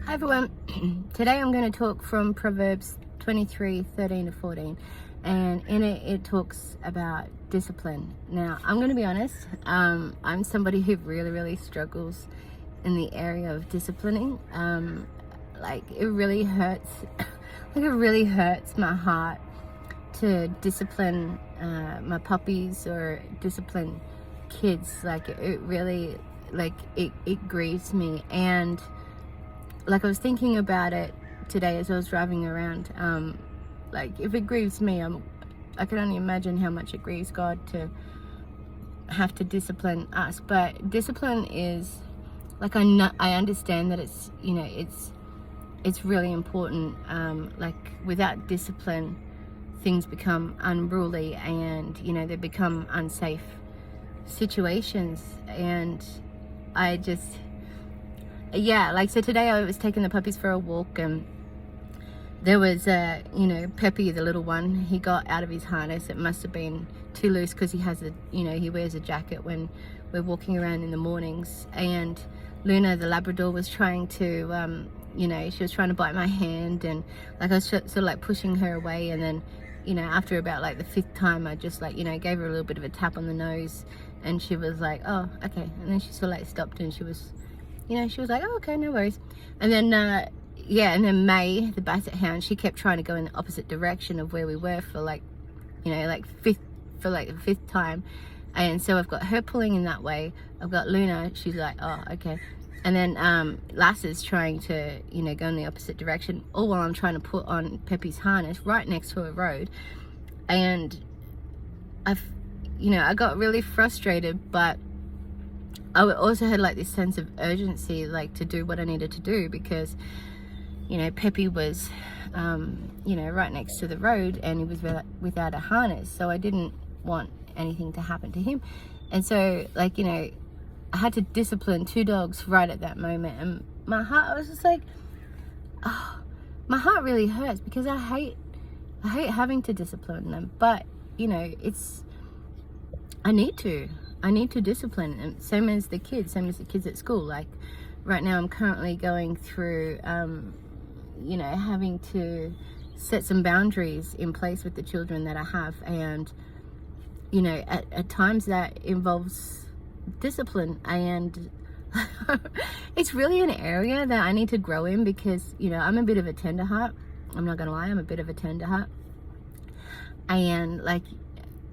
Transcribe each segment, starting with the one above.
Hi everyone. Today I'm going to talk from Proverbs 23:13-14, and in it talks about discipline. Now I'm going to be honest, I'm somebody who really struggles in the area of disciplining. Like it really hurts like it really hurts my heart to discipline my puppies or discipline kids. Like it really, like it grieves me. And like I was thinking about it today as I was driving around. Like if it grieves me, I can only imagine how much it grieves God to have to discipline us. But discipline is, like, I understand that it's, you know, it's really important. Like without discipline, things become unruly, and you know, they become unsafe situations. And I just, yeah, like, so today I was taking the puppies for a walk, and there was Peppy, the little one. He got out of his harness. It must have been too loose because he has he wears a jacket when we're walking around in the mornings. And Luna, the Labrador, was trying to she was trying to bite my hand, and like I was sort of like pushing her away. And then after about like the 5th time, I just gave her a little bit of a tap on the nose, and she was like, oh, okay. And then she sort of like stopped, and she was like, oh, okay, no worries. And then and then May, the Basset Hound, she kept trying to go in the opposite direction of where we were for the 5th time. And so I've got her pulling in that way. I've got Luna, she's like, oh, okay. And then Lass's trying to go in the opposite direction, all while I'm trying to put on Peppy's harness right next to a road. And I got really frustrated, but I also had like this sense of urgency, like to do what I needed to do, because Peppy was right next to the road, and he was without a harness, so I didn't want anything to happen to him. And so I had to discipline 2 dogs right at that moment, and my heart, I was just like, oh, my heart really hurts, because I hate having to discipline them. But I need to discipline them, same as the kids at school. Like right now I'm currently going through having to set some boundaries in place with the children that I have, and at times that involves discipline. And it's really an area that I need to grow in, because I'm a bit of a tender heart. I'm not gonna lie, I'm a bit of a tender heart. And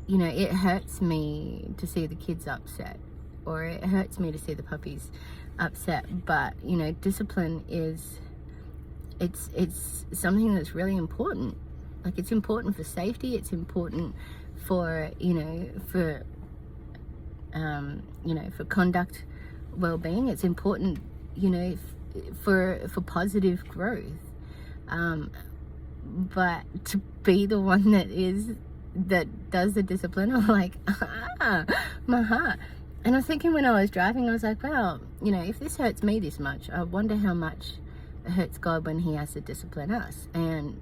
it hurts me to see the kids upset, or it hurts me to see the puppies upset. But discipline is, it's something that's really important. Like, it's important for safety, it's important for for conduct, well-being. It's important for positive growth. But to be the one that does the discipline, I'm like, my heart. And I was thinking, when I was driving, I was like, wow, if this hurts me this much, I wonder how much it hurts God when he has to discipline us. And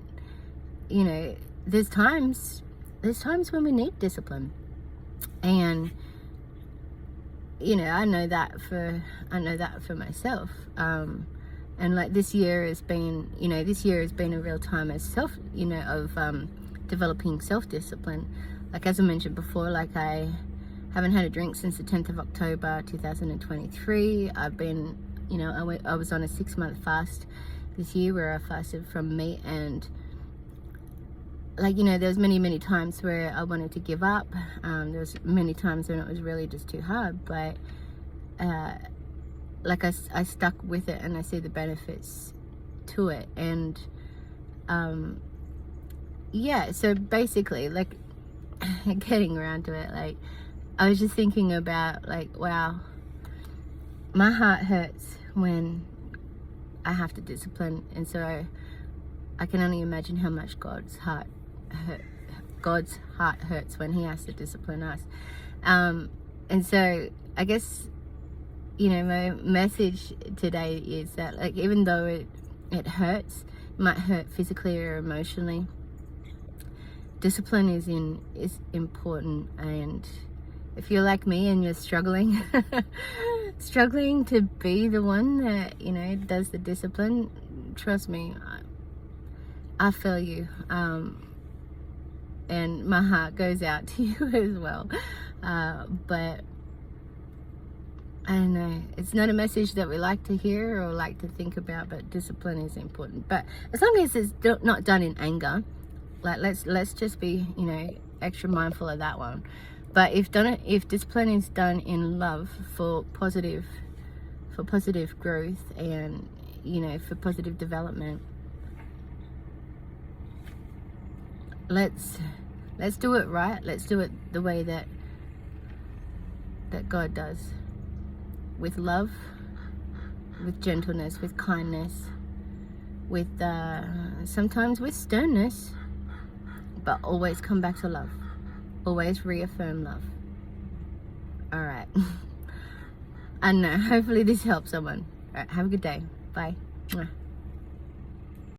there's times when we need discipline. And I know that for myself. And like this year has been a real time of developing self-discipline. Like, as I mentioned before, like, I haven't had a drink since the 10th of October 2023. I've been I was on a 6-month fast this year, where I fasted from meat. And there was many times where I wanted to give up. There was many times when it was really just too hard, but I stuck with it, and I see the benefits to it. And so basically, like, getting around to it, like, I was just thinking about, like, wow, my heart hurts when I have to discipline. And so I can only imagine how much God's heart hurts when he has to discipline us. And so I guess my message today is that, like, even though it hurts, it might hurt physically or emotionally, discipline is important. And if you're like me and you're struggling struggling to be the one that, does the discipline, trust me, I feel you. And my heart goes out to you as well. But I don't know, it's not a message that we like to hear or like to think about, but discipline is important. But as long as it's not done in anger, like let's just be, extra mindful of that one. But if discipline is done in love for positive growth and, for positive development, let's do it right. Let's do it the way that God does. With love, with gentleness, with kindness, with sometimes with sternness, but always come back to love. Always reaffirm love. All right. I don't know. Hopefully this helps someone. All right. Have a good day. Bye. Mwah.